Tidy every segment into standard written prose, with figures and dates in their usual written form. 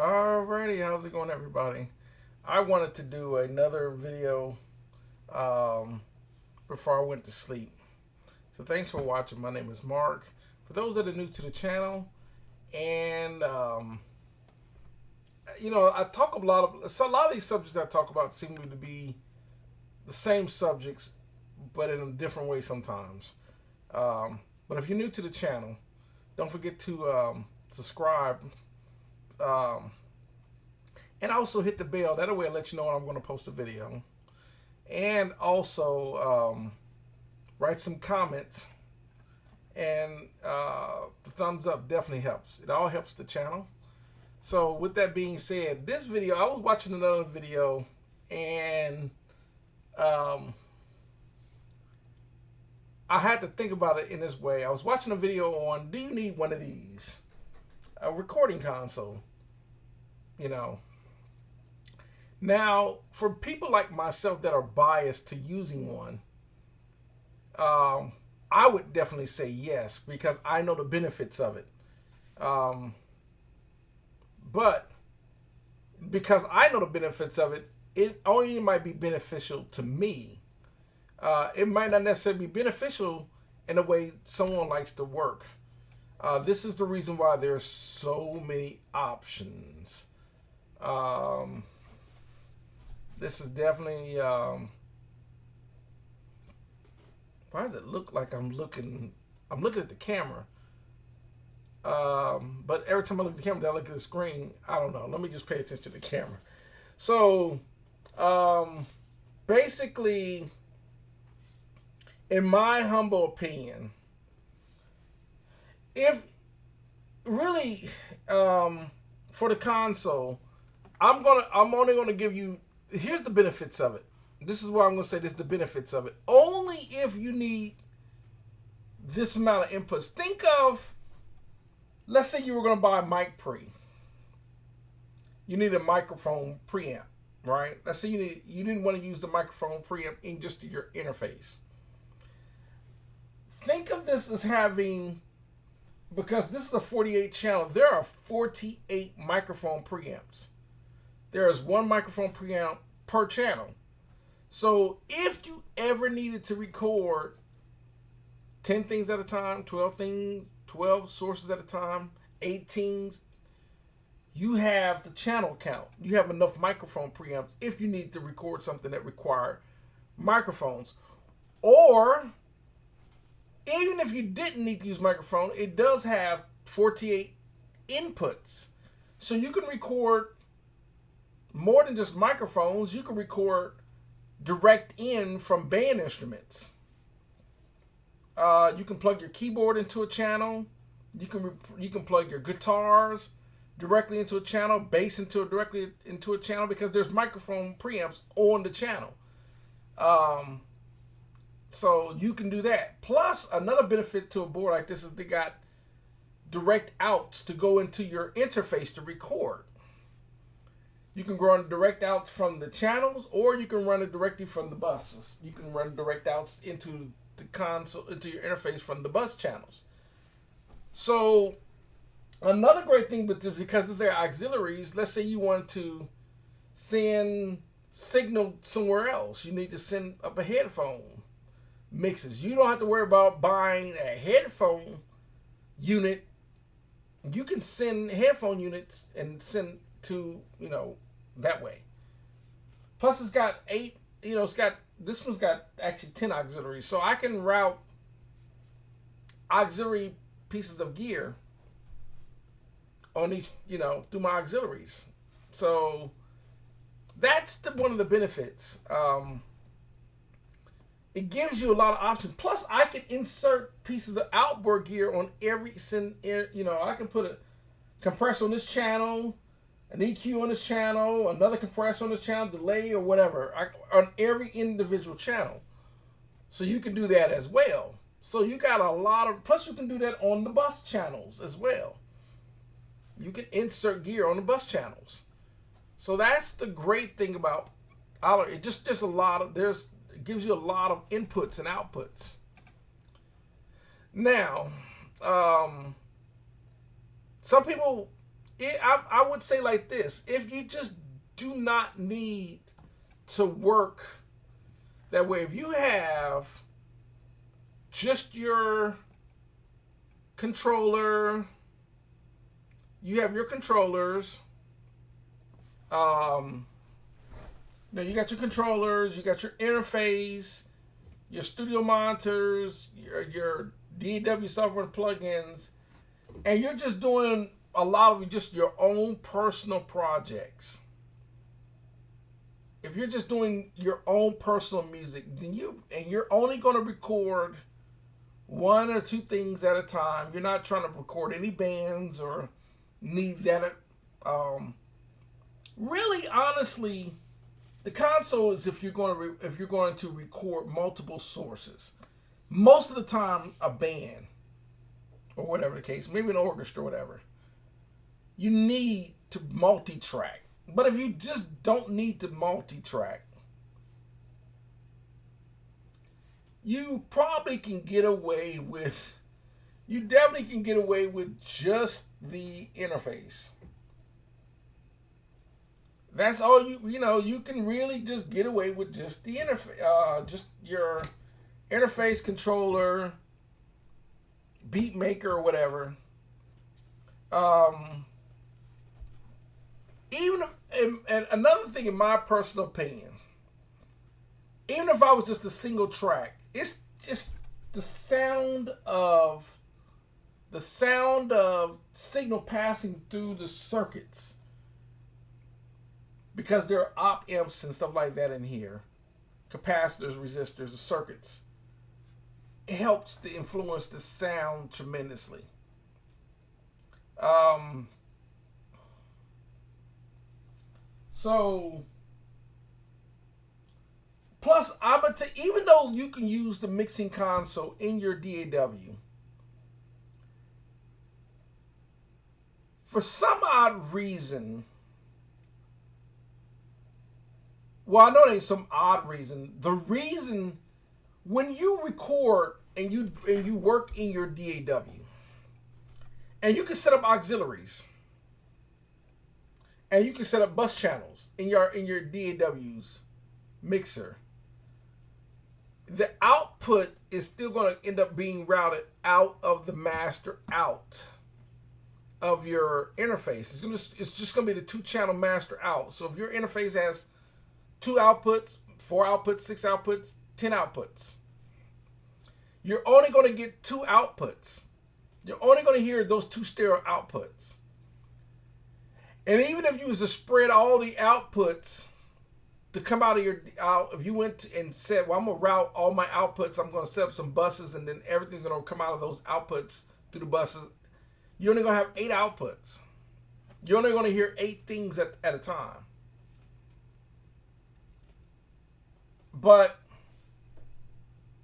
Alrighty, how's it going, everybody? I wanted to do another video um, before I went to sleep. So thanks for watching. My name is Mark. For those that are new to the channel, and I talk a lot of these subjects I talk about seem to be the same subjects, but in a different way sometimes. But if you're new to the channel, don't forget to subscribe. Um, and also hit the bell. That way I'll let you know when I'm going to post a video. And also write some comments. And the thumbs up definitely helps. It all helps the channel. So with that being said, this video, I was watching another video and I had to think about it in this way. I was watching a video on, do you need one of these? A recording console. You know, now, for people like myself that are biased to using one, I would definitely say yes because I know the benefits of it. Um, but because I know the benefits of it, it only might be beneficial to me. It might not necessarily be beneficial in the way someone likes to work. This is the reason why there's so many options. This is definitely. Why does it look like I'm looking? I'm looking at the camera. But every time I look at the camera, I look at the screen. I don't know. Let me just pay attention to the camera. So, basically, in my humble opinion, if really for the console, I'm only gonna give you, here's the benefits of it. This is why I'm gonna say this is the benefits of it. Only if you need this amount of inputs. Think of, let's say you were gonna buy a mic pre. You need a microphone preamp, right? Let's say you didn't want to use the microphone preamp in just your interface. Think of this as having, because this is a 48 channel, there are 48 microphone preamps. There is one microphone preamp per channel. So if you ever needed to record 10 things at a time, 12 things, 12 sources at a time, 18, you have the channel count. You have enough microphone preamps if you need to record something that require microphones. Or even if you didn't need to use microphone, it does have 48 inputs. So you can record more than just microphones. You can record direct in from band instruments. You can plug your keyboard into a channel. You can plug your guitars directly into a channel, bass directly into a channel, because there's microphone preamps on the channel. So you can do that. Plus, another benefit to a board like this is they got direct outs to go into your interface to record. You can run direct outs from the channels, or you can run it directly from the buses. You can run direct outs into the console, into your interface from the bus channels. So another great thing, because these are auxiliaries, let's say you want to send signal somewhere else. You need to send up a headphone mixes. You don't have to worry about buying a headphone unit. You can send headphone units and send to, that way. Plus it's got 8, this one's got actually 10 auxiliaries. So I can route auxiliary pieces of gear on each, through my auxiliaries. So that's one of the benefits. It gives you a lot of options. Plus, I can insert pieces of outboard gear on every, I can put a compressor on this channel, an EQ on this channel, another compressor on this channel, delay or whatever, on every individual channel. So you can do that as well. So you got a lot of, plus you can do that on the bus channels as well. You can insert gear on the bus channels. So that's the great thing about it. Just a lot of, it gives you a lot of inputs and outputs. Now, some people I would say like this: if you just do not need to work that way, if you have just your controller, you have your controllers. You got your controllers, you got your interface, your studio monitors, your DAW software and plugins, and you're just doing a lot of just your own personal projects. If you're just doing your own personal music, then you're only going to record one or two things at a time. You're not trying to record any bands or need that. Really, honestly, the console is if you're going to record multiple sources. Most of the time, a band or whatever the case, maybe an orchestra, or whatever. You need to multi-track. But if you just don't need to multi-track, you probably can get away with, you definitely can get away with just the interface. That's all you can really just get away with just the interface, just your interface controller, beat maker or whatever. Even if, and another thing, in my personal opinion, even if I was just a single track, it's just the sound of signal passing through the circuits, because there are op amps and stuff like that in here, capacitors, resistors, circuits. It helps to influence the sound tremendously. So, plus, even though you can use the mixing console in your DAW, for some odd reason, well, I know there ain't some odd reason. The reason, when you record and you work in your DAW, and you can set up auxiliaries, and you can set up bus channels in your DAW's mixer, the output is still going to end up being routed out of the master out of your interface. It's just going to be the 2-channel master out. So if your interface has 2 outputs, 4 outputs, 6 outputs, 10 outputs, you're only going to get 2 outputs. You're only going to hear those 2 stereo outputs. And even if you was to spread all the outputs to come out of if you went and said, well, I'm going to route all my outputs, I'm going to set up some buses, and then everything's going to come out of those outputs through the buses, you're only going to have 8 outputs. You're only going to hear 8 things at a time. But,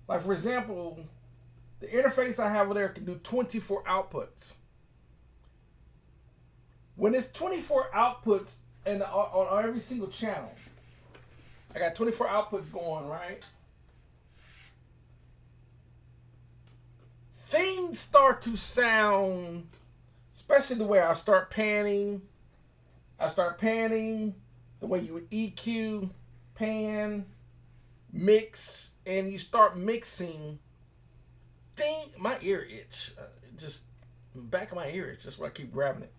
like, for example, the interface I have over there can do 24 outputs. When it's 24 outputs and on every single channel, I got 24 outputs going, right? Things start to sound, especially the way I start panning. The way you would EQ, pan, mix, and you start mixing. My ear itch, just back of my ear itch. That's why I keep grabbing it.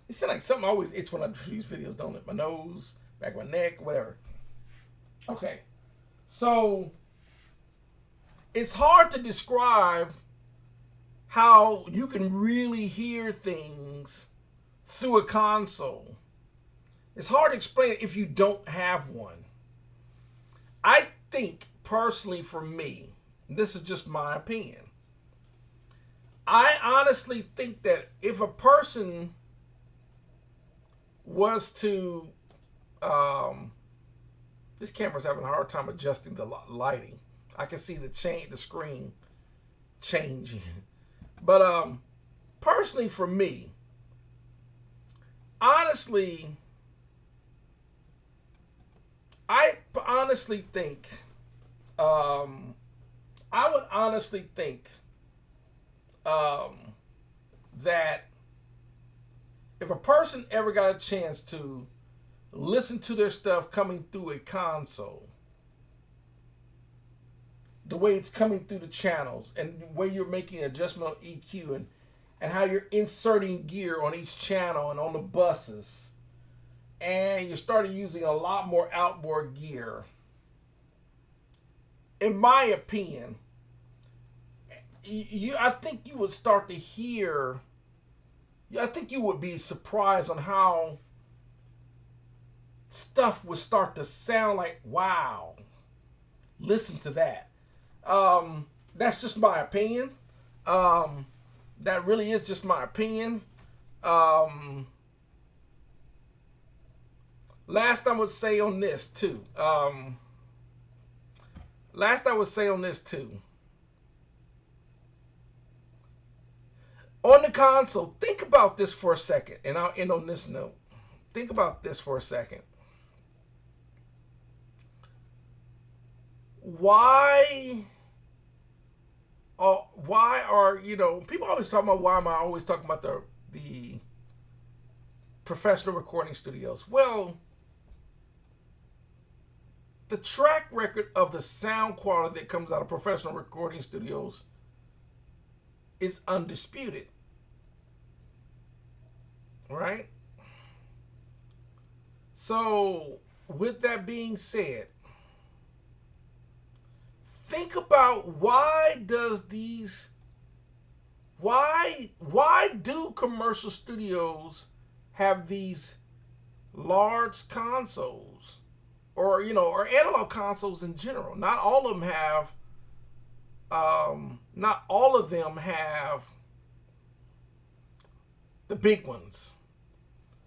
It sounds like something always itch when I do these videos, don't it? My nose, back of my neck, whatever. Okay, so it's hard to describe how you can really hear things through a console. It's hard to explain it if you don't have one. I think, personally, for me, this is just my opinion, I honestly think that if a person was to, this camera's having a hard time adjusting the lighting. I can see the screen changing. But personally, for me, honestly, I would honestly think that if a person ever got a chance to listen to their stuff coming through a console, the way it's coming through the channels and the way you're making adjustment on EQ and how you're inserting gear on each channel and on the buses, and you started using a lot more outboard gear, in my opinion, I think you would start to hear, I think you would be surprised on how stuff would start to sound like, wow, listen to that. That's just my opinion. That really is just my opinion. Last I would say on this too. On the console, think about this for a second, and I'll end on this note. Think about this for a second. Why are, people always talk about, why am I always talking about the professional recording studios? Well, the track record of the sound quality that comes out of professional recording studios is undisputed. Right? So, with that being said, think about why do commercial studios have these large consoles, or analog consoles in general? Not all of them have the big ones.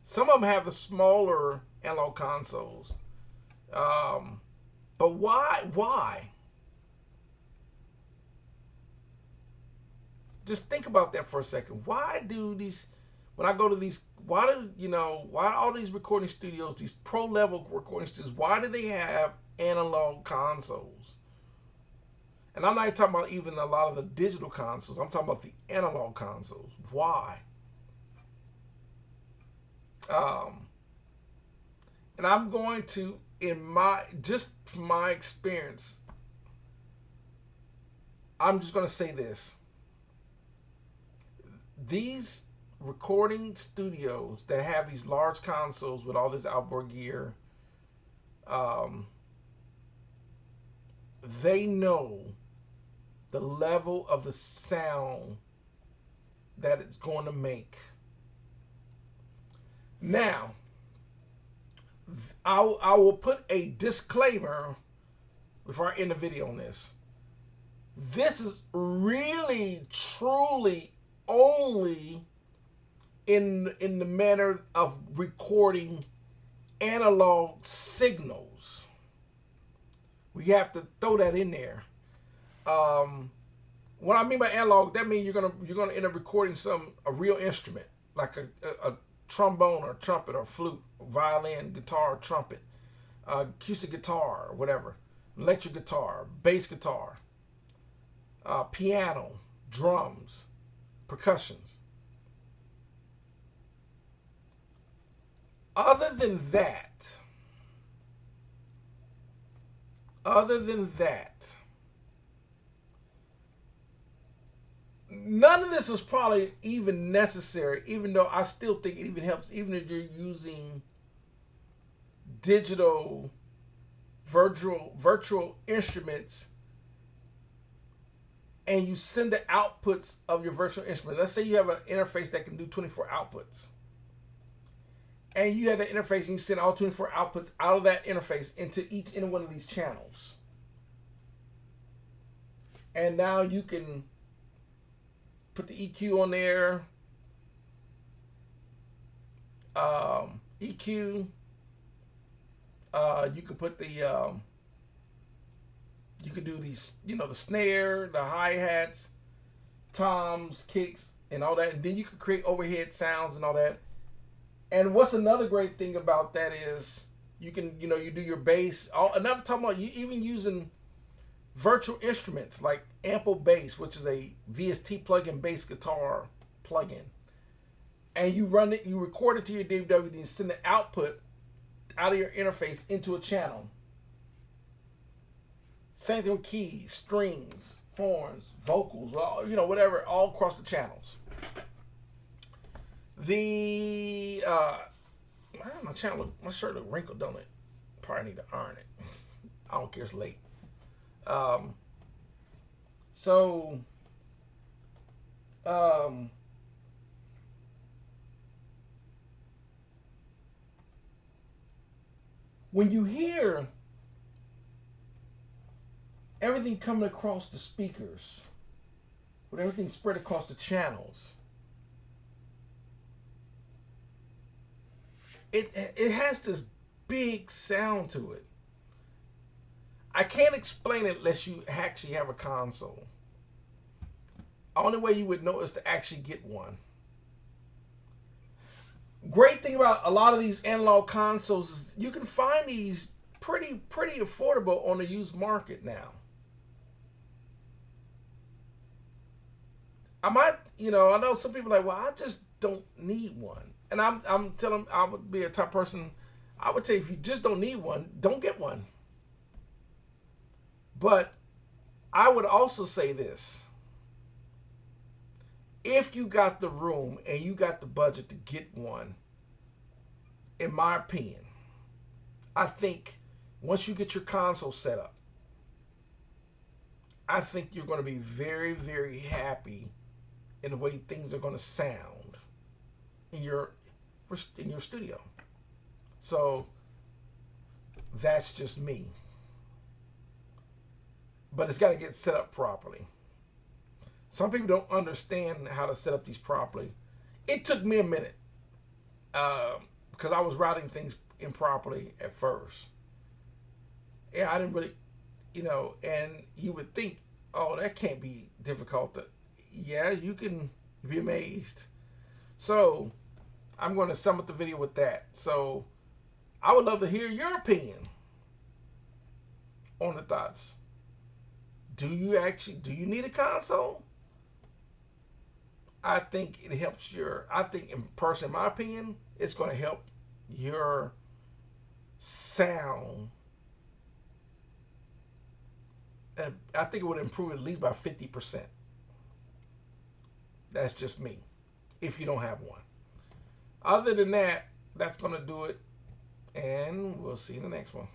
Some of them have the smaller analog consoles. But why? Just think about that for a second. Why do all these recording studios, these pro level recording studios, why do they have analog consoles? And I'm not even talking about even a lot of the digital consoles. I'm talking about the analog consoles. Why? And I'm going to, from my experience, I'm just going to say this. These recording studios that have these large consoles with all this outboard gear, they know the level of the sound that it's going to make. Now, I will put a disclaimer before I end the video on this. This is really, truly only in the manner of recording analog signals. We have to throw that in there. What I mean by analog, that means you're gonna end up recording a real instrument, like a trombone or trumpet or flute, violin, guitar, trumpet, acoustic guitar or whatever, electric guitar, bass guitar, piano, drums, percussions. Other than that, none of this is probably even necessary, even though I still think it even helps, even if you're using digital virtual instruments and you send the outputs of your virtual instrument. Let's say you have an interface that can do 24 outputs. And you have the interface and you send all 24 outputs out of that interface into any one of these channels. And now you can put the EQ on there. EQ. You can put you could do these, the snare, the hi-hats, toms, kicks, and all that. And then you could create overhead sounds and all that. And what's another great thing about that is you can, you do your bass. And I'm talking about you even using virtual instruments like Ample Bass, which is a VST plugin bass guitar plugin. and you run it, you record it to your DAW, and send the output out of your interface into a channel. Same thing with keys, strings, horns, vocals, whatever, all across the channels. My channel, my shirt look wrinkled, don't it? Probably need to iron it. I don't care, it's late. When you hear everything coming across the speakers, with everything spread across the channels, it has this big sound to it. I can't explain it unless you actually have a console. The only way you would know is to actually get one. Great thing about a lot of these analog consoles is you can find these pretty affordable on the used market now. I know some people are like, well, I just don't need one. And I'm telling, I would be a type person, I would say if you just don't need one, don't get one. But I would also say this. If you got the room and you got the budget to get one, in my opinion, I think once you get your console set up, I think you're going to be very, very happy in the way things are going to sound in your studio. So that's just me. But it's got to get set up properly. Some people don't understand how to set up these properly. It took me a minute because I was routing things improperly at first. Yeah, I didn't really, and you would think, oh, that can't be difficult. Yeah, you can be amazed. So I'm going to sum up the video with that. So I would love to hear your opinion on the thoughts. Do you need a console? I think it helps in my opinion, it's going to help your sound. And I think it would improve at least by 50%. That's just me, if you don't have one. Other than that, that's going to do it. And we'll see you in the next one.